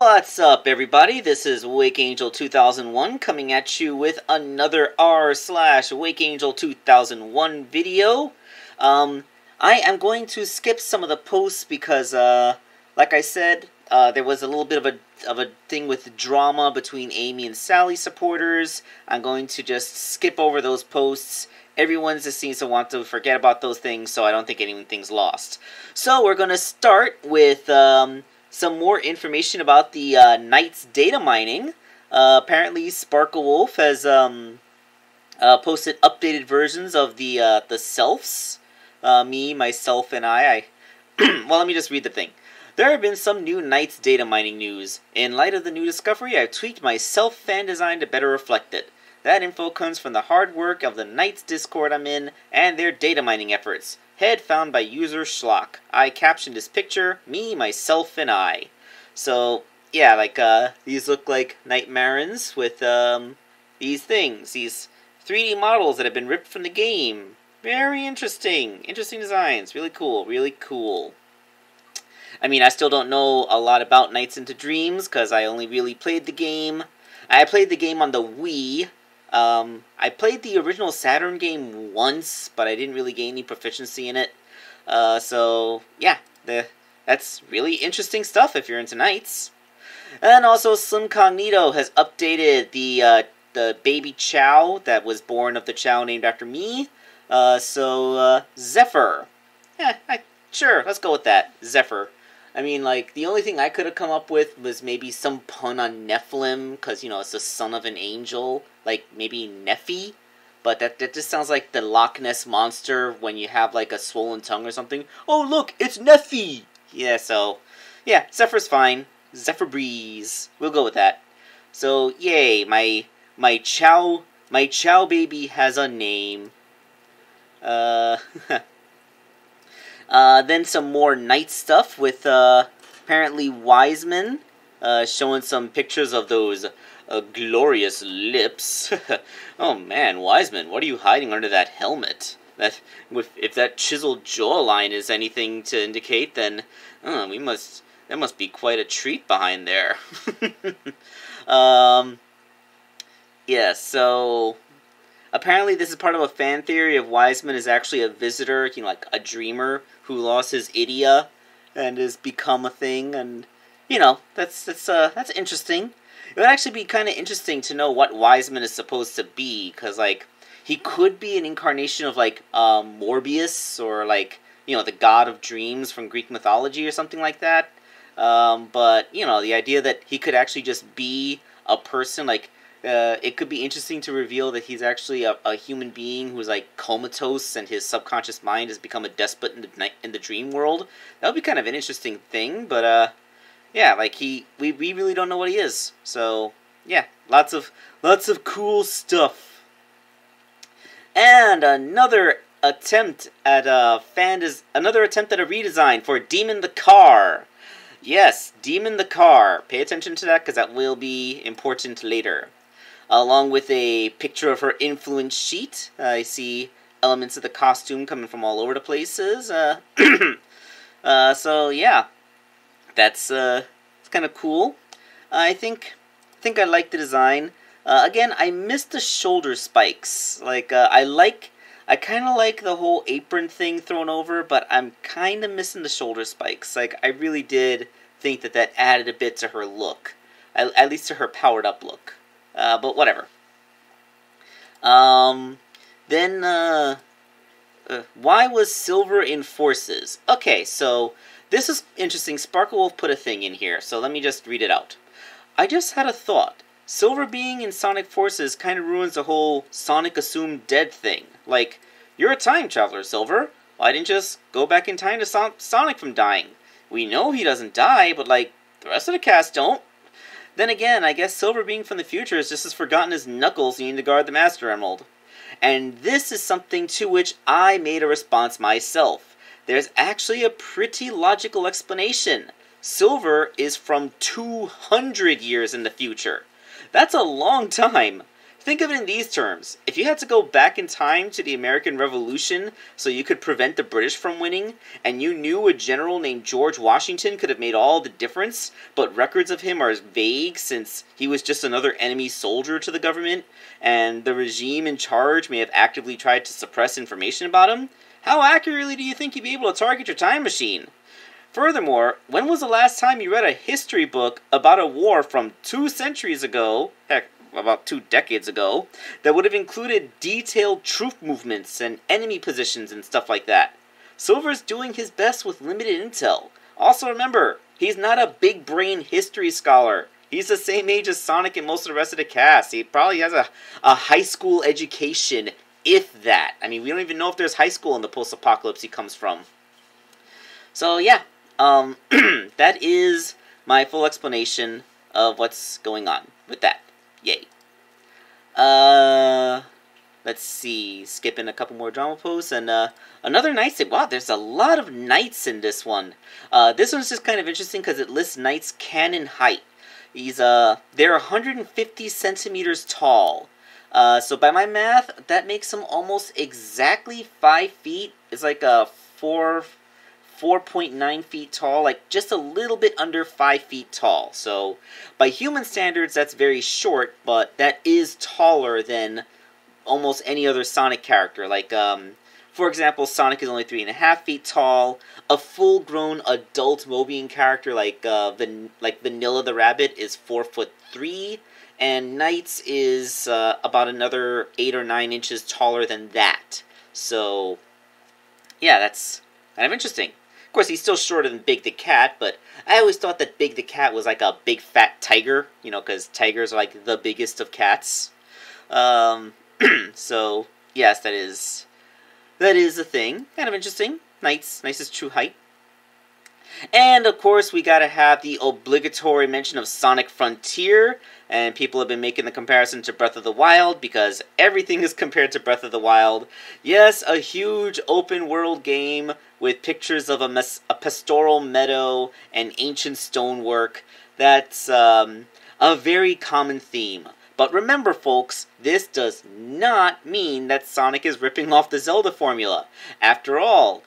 What's up, everybody? This is Wakeangel2001 coming at you with another r/Wakeangel2001 video. I am going to skip some of the posts because, like I said, there was a little bit of a thing with drama between Amy and Sally supporters. I'm going to just skip over those posts. Everyone just seems to want to forget about those things, so I don't think anything's lost. So we're going to start with some more information about the Knight's data mining. Apparently, Sparkle Wolf has posted updated versions of the selfs. Me, myself, and I. Well, let me just read the thing. There have been some new Knight's data mining news. In light of the new discovery, I've tweaked my self-fan design to better reflect it. That info comes from the hard work of the Knight's Discord I'm in and their data mining efforts. Head found by user Schlock. I captioned this picture, me, myself, and I. So, yeah, like, these look like Nightmarins with, these things. These 3D models that have been ripped from the game. Very interesting. Interesting designs. Really cool. Really cool. I mean, I still don't know a lot about Nights into Dreams, because I only really played the game. I played the game on the Wii. I played the original Saturn game once, but I didn't really gain any proficiency in it. So, yeah, that's really interesting stuff if you're into Knights. And also, Slimcognito has updated the baby Chow that was born of the Chow named after me. Zephyr. Sure, let's go with that. Zephyr. I mean, like, the only thing I could have come up with was maybe some pun on Nephilim, because, you know, it's the son of an angel, like, maybe Nephi, but that just sounds like the Loch Ness Monster when you have, like, a swollen tongue or something. Oh, look, it's Nephi! Yeah, so, yeah, Zephyr's fine. Zephyr Breeze. We'll go with that. So, yay, my Chow baby has a name. Then some more Knight stuff with, apparently Wiseman, showing some pictures of those, glorious lips. Oh man, Wiseman, what are you hiding under that helmet? If that chiseled jawline is anything to indicate, then, that must be quite a treat behind there. Yeah, so apparently this is part of a fan theory of Wiseman is actually a visitor, you know, like a dreamer who lost his Idia and has become a thing, and, you know, that's interesting. It would actually be kind of interesting to know what Wiseman is supposed to be, because, like, he could be an incarnation of, like, Morbius, or, like, you know, the god of dreams from Greek mythology or something like that. But, you know, the idea that he could actually just be a person, like, it could be interesting to reveal that he's actually a human being who's, like, comatose and his subconscious mind has become a despot in the dream world. That would be kind of an interesting thing, but, yeah, like, we really don't know what he is. So, yeah, lots of cool stuff. And another attempt at a redesign for Demon the Car. Yes, Demon the Car. Pay attention to that, because that will be important later. Along with a picture of her influence sheet. I see elements of the costume coming from all over the places. So, yeah. That's kind of cool. I think I like the design. Again, I missed the shoulder spikes. Like, I kind of like the whole apron thing thrown over, but I'm kind of missing the shoulder spikes. Like, I really did think that added a bit to her look. At least to her powered-up look. But whatever. Then, why was Silver in Forces? Okay, so this is interesting. Sparkle Wolf put a thing in here, so let me just read it out. I just had a thought. Silver being in Sonic Forces kind of ruins the whole Sonic assumed dead thing. Like, you're a time traveler, Silver. Why didn't you just go back in time to stop Sonic from dying? We know he doesn't die, but, like, the rest of the cast don't. Then again, I guess Silver being from the future is just as forgotten as Knuckles needing to guard the Master Emerald. And this is something to which I made a response myself. There's actually a pretty logical explanation. Silver is from 200 years in the future. That's a long time. Think of it in these terms. If you had to go back in time to the American Revolution so you could prevent the British from winning, and you knew a general named George Washington could have made all the difference, but records of him are vague since he was just another enemy soldier to the government, and the regime in charge may have actively tried to suppress information about him, how accurately do you think you'd be able to target your time machine? Furthermore, when was the last time you read a history book about a war from 2 centuries ago, heck, about 2 decades ago, that would have included detailed troop movements and enemy positions and stuff like that? Silver's doing his best with limited intel. Also remember, he's not a big brain history scholar. He's the same age as Sonic and most of the rest of the cast. He probably has a high school education, if that. I mean, we don't even know if there's high school in the post-apocalypse he comes from. So yeah, that is my full explanation of what's going on with that. Yay. Let's see. Skipping a couple more drama posts and another Knights. Wow, there's a lot of Knights in this one. This one's just kind of interesting because it lists Knights' cannon height. They're 150 centimeters tall. So by my math, that makes them almost exactly 5 feet. It's like a 4.9 feet tall, like just a little bit under 5 feet tall. So by human standards, that's very short, but that is taller than almost any other Sonic character. Like, for example, Sonic is only 3.5 feet tall. A full-grown adult Mobian character like Vanilla the Rabbit is 4'3", and Knights is about another 8 or 9 inches taller than that. So, yeah, that's kind of interesting. Of course, he's still shorter than Big the Cat, but I always thought that Big the Cat was like a big fat tiger, you know, because tigers are like the biggest of cats. So, yes, that is a thing. Kind of interesting. Knight's true height. And, of course, we gotta have the obligatory mention of Sonic Frontier, and people have been making the comparison to Breath of the Wild, because everything is compared to Breath of the Wild. Yes, a huge open-world game with pictures of a pastoral meadow and ancient stonework. That's a very common theme. But remember, folks, this does not mean that Sonic is ripping off the Zelda formula. After all,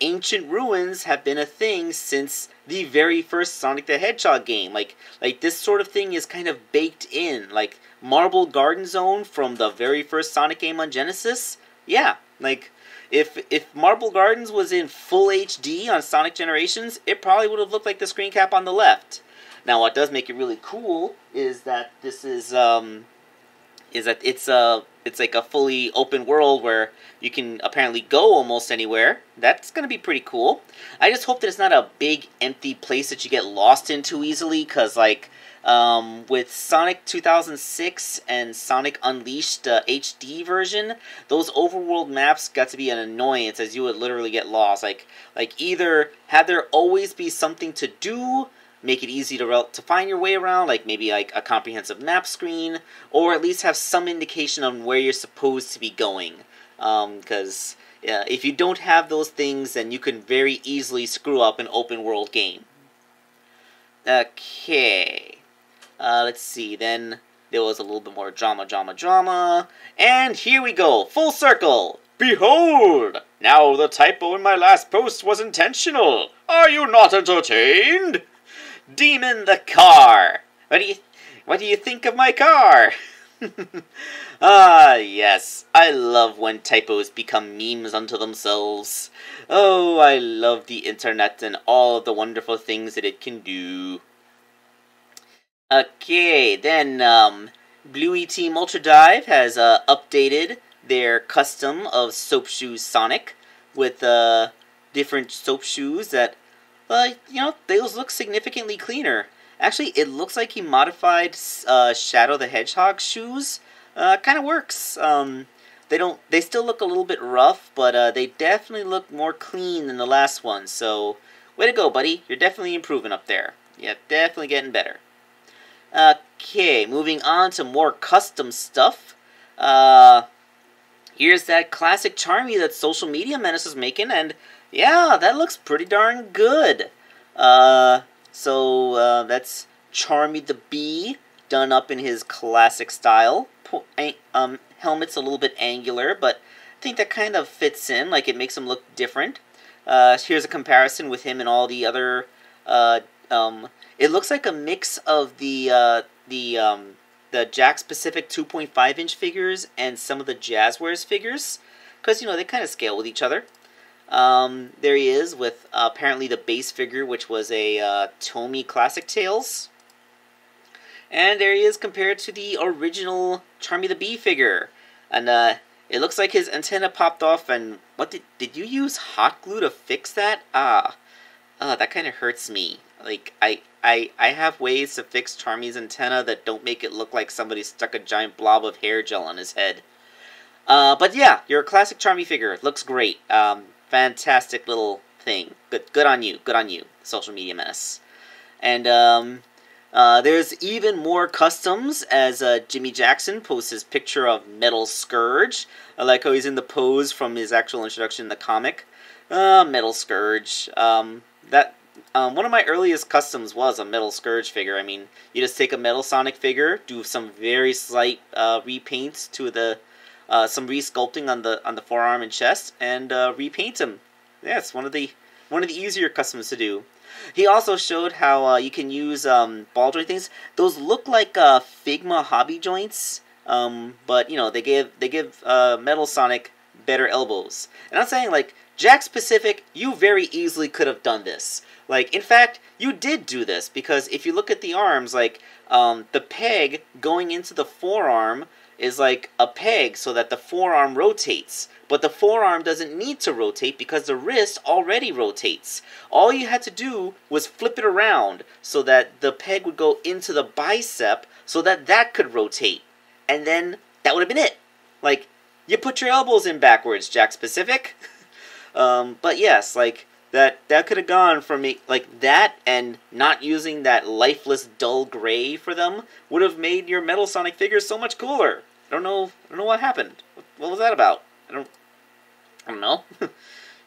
ancient ruins have been a thing since the very first Sonic the Hedgehog game. Like this sort of thing is kind of baked in. Like Marble Garden Zone from the very first Sonic game on Genesis. Yeah, like if Marble Gardens was in full HD on Sonic Generations, it probably would have looked like the screen cap on the left. Now, what does make it really cool is that this is it's like a fully open world where you can apparently go almost anywhere. That's going to be pretty cool. I just hope that it's not a big empty place that you get lost into easily, because like with Sonic 2006 and Sonic Unleashed HD version, those overworld maps got to be an annoyance, as you would literally get lost. Like either have there always be something to do, make it easy to find your way around, like maybe like a comprehensive map screen, or at least have some indication on where you're supposed to be going. Because if you don't have those things, then you can very easily screw up an open world game. Okay. Let's see, then there was a little bit more drama, and here we go, full circle! Behold! Now the typo in my last post was intentional! Are you not entertained? Demon the car! What do you think of my car? Ah, yes. I love when typos become memes unto themselves. Oh, I love the internet and all of the wonderful things that it can do. Okay, then, Bluey Team Ultra Dive has updated their custom of Soap Shoes Sonic with different soap shoes that, you know, those look significantly cleaner. Actually, it looks like he modified Shadow the Hedgehog shoes. Kind of works. They still look a little bit rough, but they definitely look more clean than the last one. So, way to go, buddy. You're definitely improving up there. Yeah, definitely getting better. Okay, moving on to more custom stuff. Here's that classic Charmy that Social Media Menace is making, and yeah, that looks pretty darn good. So that's Charmy the Bee, done up in his classic style, helmet's a little bit angular, but I think that kind of fits in. Like, it makes him look different. Here's a comparison with him and all the other. It looks like a mix of the Jakks Pacific 2.5-inch figures and some of the Jazzwares figures, because they kind of scale with each other. There he is with apparently the base figure, which was a Tomy Classic Tales. And there he is compared to the original Charmy the Bee figure. And it looks like his antenna popped off, and what did you use hot glue to fix that? That kind of hurts me. Like, I have ways to fix Charmy's antenna that don't make it look like somebody stuck a giant blob of hair gel on his head. But yeah, your classic Charmy figure. Looks great. Fantastic little thing. Good on you. Good on you, Social Media Menace. And there's even more customs as Jimmy Jackson posts his picture of Metal Scourge. I like how he's in the pose from his actual introduction in the comic. Metal Scourge. One of my earliest customs was a Metal Scourge figure. I mean, you just take a Metal Sonic figure, do some very slight repaints to the some resculpting on the forearm and chest, and repaint him. Yeah, it's one of the easier customs to do. He also showed how you can use ball joint things. Those look like Figma hobby joints, but they give Metal Sonic better elbows. And I'm saying, like, Jakks Pacific, you very easily could have done this. Like, in fact, you did do this, because if you look at the arms, like, the peg going into the forearm is like a peg so that the forearm rotates. But the forearm doesn't need to rotate because the wrist already rotates. All you had to do was flip it around so that the peg would go into the bicep so that that could rotate. And then that would have been it. Like, you put your elbows in backwards, Jakks Pacific. But yes, like, that could have gone for me, like, that and not using that lifeless dull gray for them would have made your Metal Sonic figures so much cooler. I don't know what happened. What was that about? I don't know.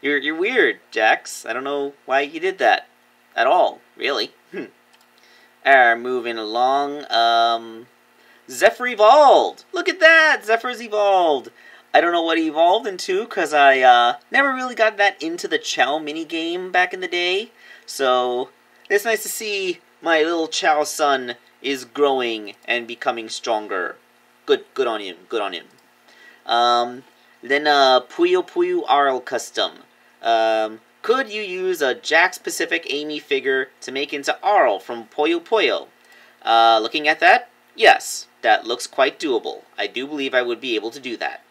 You're weird, Jakks. I don't know why you did that at all, really. Moving along. Zephyr evolved. Look at that. Zephyr's evolved. I don't know what he evolved into, because I never really got that into the Chow minigame back in the day. So it's nice to see my little Chow son is growing and becoming stronger. Good on him. Good on him. Then Puyo Puyo Arl Custom. Could you use a Jakks Pacific Amy figure to make into Arl from Puyo Puyo? Looking at that, yes, that looks quite doable. I do believe I would be able to do that.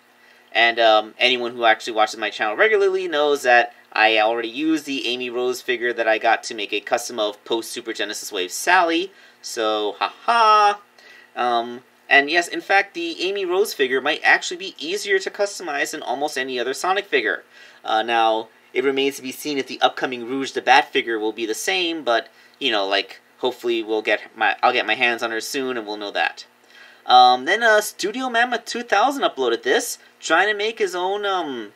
And anyone who actually watches my channel regularly knows that I already used the Amy Rose figure that I got to make a custom of post-Super Genesis Wave Sally. So, haha. And yes, in fact, the Amy Rose figure might actually be easier to customize than almost any other Sonic figure. Now, it remains to be seen if the upcoming Rouge the Bat figure will be the same, but, like, hopefully I'll get my hands on her soon and we'll know that. Then Studio Mammoth 2000 uploaded this, trying to make his own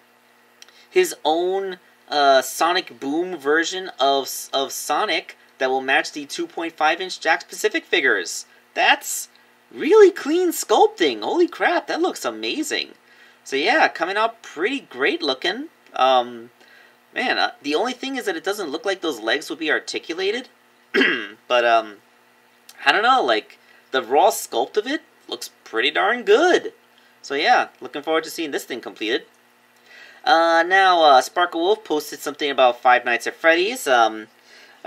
Sonic Boom version of Sonic that will match the 2.5-inch Jakks Pacific figures. That's really clean sculpting. Holy crap, that looks amazing. So yeah, coming out pretty great looking. Man, the only thing is that it doesn't look like those legs would be articulated. But I don't know, like, the raw sculpt of it looks pretty darn good. So yeah, looking forward to seeing this thing completed. Now, Sparkle Wolf posted something about Five Nights at Freddy's. I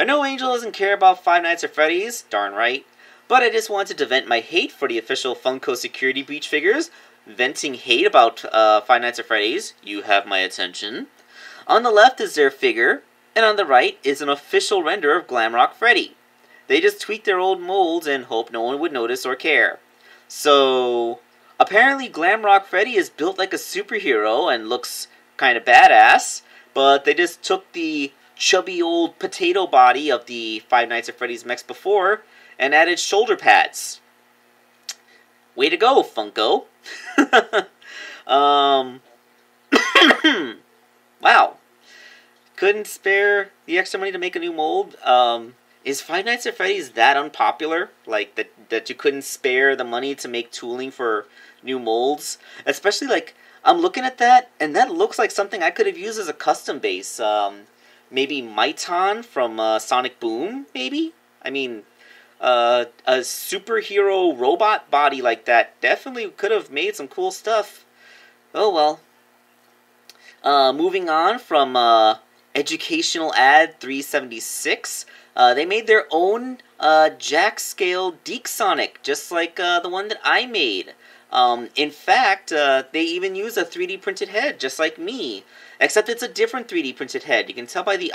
know Angel doesn't care about Five Nights at Freddy's, darn right. But I just wanted to vent my hate for the official Funko Security Breach figures. Venting hate about Five Nights at Freddy's. You have my attention. On the left is their figure, and on the right is an official render of Glamrock Freddy. They just tweaked their old molds and hope no one would notice or care. So, apparently Glamrock Freddy is built like a superhero and looks kind of badass, but they just took the chubby old potato body of the Five Nights at Freddy's mechs before and added shoulder pads. Way to go, Funko. Wow. Couldn't spare the extra money to make a new mold. is Five Nights at Freddy's that unpopular? Like, that you couldn't spare the money to make tooling for new molds? Especially, like, I'm looking at that, and that looks like something I could have used as a custom base. Maybe Myton from Sonic Boom, maybe? I mean, a superhero robot body like that definitely could have made some cool stuff. Oh well. Moving on from Educational Ad 376, they made their own jack scale Deek Sonic, just like the one that I made. In fact, they even use a 3D printed head, just like me, except it's a different 3D printed head. You can tell by the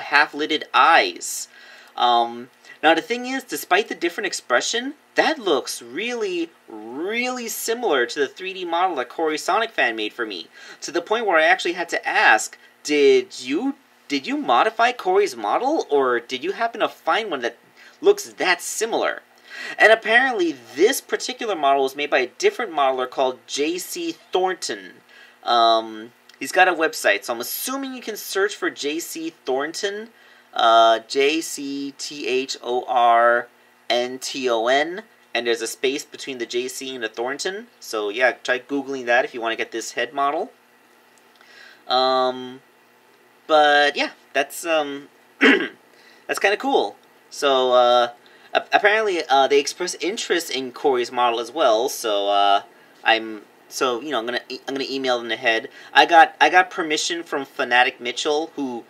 half-lidded eyes. Now the thing is, despite the different expression, that looks really, really similar to the 3D model that Corey Sonic Fan made for me, to the point where I actually had to ask, did you modify Corey's model, or did you happen to find one that looks that similar? And apparently this particular model was made by a different modeler called J.C. Thornton. He's got a website, so I'm assuming you can search for J.C. Thornton, JCTHORNTON, and there's a space between the JC and the Thornton. So yeah, try googling that if you want to get this head model. But yeah, that's that's kind of cool. So apparently they express interest in Corey's model as well. So I'm gonna email them ahead. I got permission from Fanatic Mitchell, who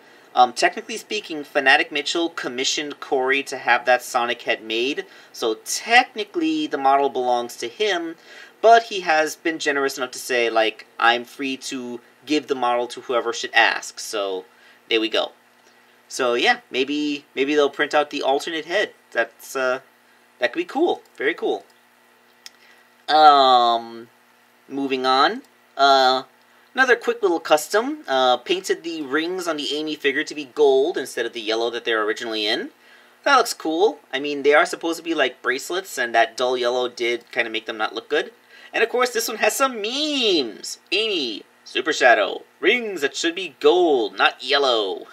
technically speaking, Fanatic Mitchell commissioned Corey to have that Sonic head made, so technically the model belongs to him, but he has been generous enough to say, like, I'm free to give the model to whoever should ask, so there we go. So yeah, maybe they'll print out the alternate head. That could be cool. Very cool. Moving on. Another quick little custom. Painted the rings on the Amy figure to be gold instead of the yellow that they're originally in. That looks cool. I mean, they are supposed to be like bracelets, and that dull yellow did kind of make them not look good. And of course, this one has some memes. Amy, Super Shadow, rings that should be gold, not yellow.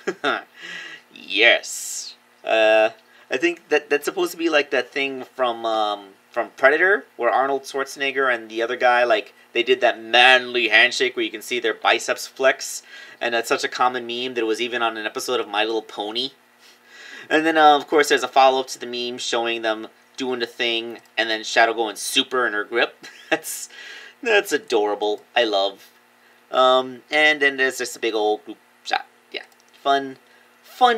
Yes. I think that's supposed to be like that thing from Predator, where Arnold Schwarzenegger and the other guy, like, they did that manly handshake where you can see their biceps flex, and that's such a common meme that it was even on an episode of My Little Pony. And then, of course, there's a follow-up to the meme showing them doing the thing, and then Shadow going super in her grip. That's adorable. I love. And then there's just a big old group shot. Yeah, fun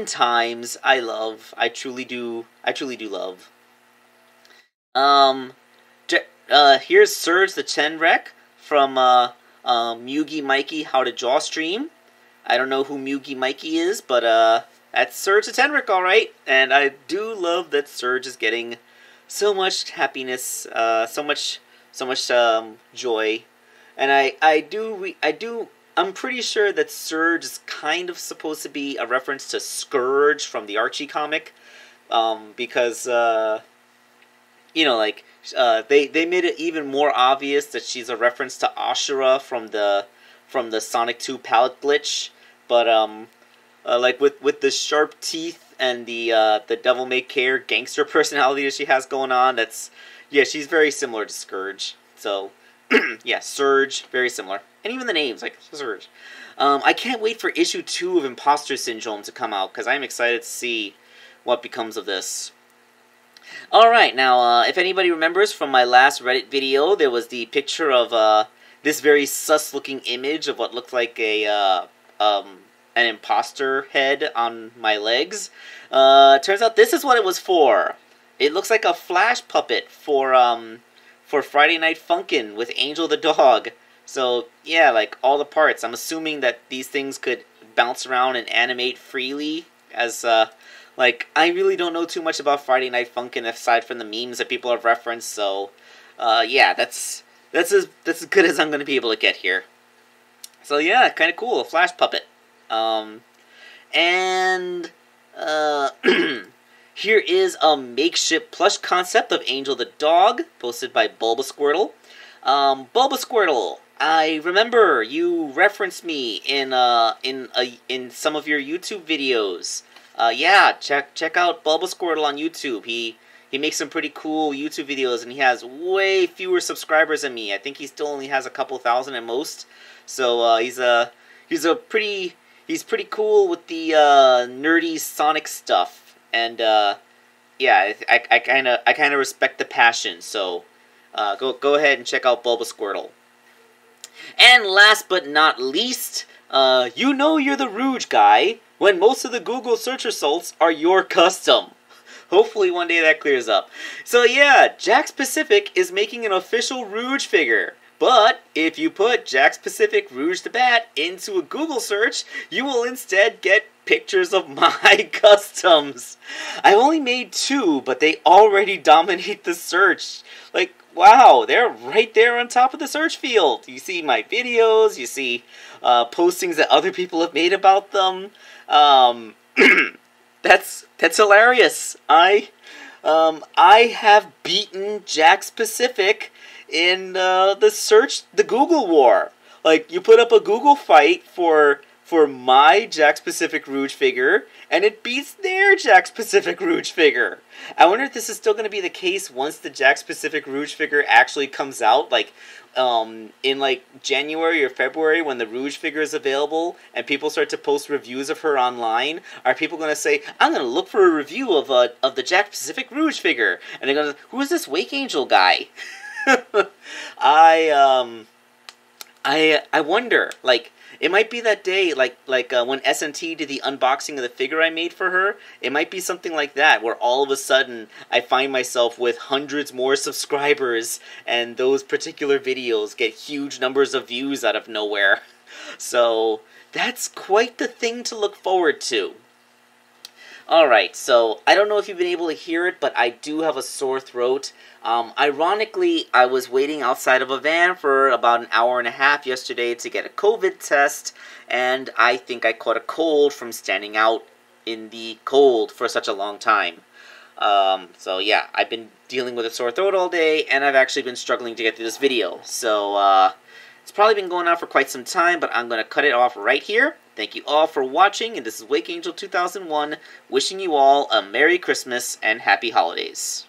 times. I love. I truly do love. Here's Surge the Chenrek from Mugi Mikey How to Draw stream. I don't know who Mugi Mikey is, but that's Surge the Chenrek, alright. And I do love that Surge is getting so much happiness, so much joy. And I'm pretty sure that Surge is kind of supposed to be a reference to Scourge from the Archie comic, because they made it even more obvious that she's a reference to Ashura from the Sonic 2 palette glitch. But like with the sharp teeth and the devil may care gangster personality that she has going on, she's very similar to Scourge. So yeah, Surge, very similar, and even the names like Surge. I can't wait for issue 2 of Imposter Syndrome to come out, because I'm excited to see what becomes of this. Alright, now, if anybody remembers from my last Reddit video, there was the picture of this very sus-looking image of what looked like an imposter head on my legs. Turns out this is what it was for. It looks like a flash puppet for Friday Night Funkin' with Angel the dog. So, yeah, like, all the parts. I'm assuming that these things could bounce around and animate freely, as, like, I really don't know too much about Friday Night Funkin' aside from the memes that people have referenced, so, yeah, that's as good as I'm going to be able to get here. So, yeah, kind of cool, a flash puppet. Here is a makeshift plush concept of Angel the dog, posted by Bulbasquirtle. Bulbasquirtle, I remember you referenced me in some of your YouTube videos. Yeah, check out Bulbasquirtle on YouTube. He makes some pretty cool YouTube videos, and he has way fewer subscribers than me. I think he still only has a couple thousand at most. So he's pretty cool with the nerdy Sonic stuff, and yeah, I kind of respect the passion. So go ahead and check out Bulbasquirtle. And last but not least, you know you're the Rouge guy when most of the Google search results are your custom. Hopefully one day that clears up. So yeah, Jakks Pacific is making an official Rouge figure. But if you put Jakks Pacific Rouge the Bat into a Google search, you will instead get pictures of my customs. I've only made 2, but they already dominate the search. Like, wow, they're right there on top of the search field. You see my videos, you see postings that other people have made about them. That's hilarious. I have beaten Jakks Pacific in the Google war. Like, you put up a Google fight for my Jakks Pacific Rouge figure, and it beats their Jakks Pacific Rouge figure. I wonder if this is still going to be the case once the Jakks Pacific Rouge figure actually comes out, like, in, like, January or February when the Rouge figure is available, and people start to post reviews of her online. Are people going to say, I'm going to look for a review of the Jakks Pacific Rouge figure? And they're going to, who is this Wakeangel guy? I wonder, like, it might be that day, like when S&T did the unboxing of the figure I made for her. It might be something like that, where all of a sudden I find myself with hundreds more subscribers, and those particular videos get huge numbers of views out of nowhere. So that's quite the thing to look forward to. Alright, so I don't know if you've been able to hear it, but I do have a sore throat. Ironically, I was waiting outside of a van for about an hour and a half yesterday to get a COVID test, and I think I caught a cold from standing out in the cold for such a long time. So yeah, I've been dealing with a sore throat all day, and I've actually been struggling to get through this video. So, it's probably been going on for quite some time, but I'm going to cut it off right here. Thank you all for watching, and this is Wakeangel2001, wishing you all a Merry Christmas and Happy Holidays.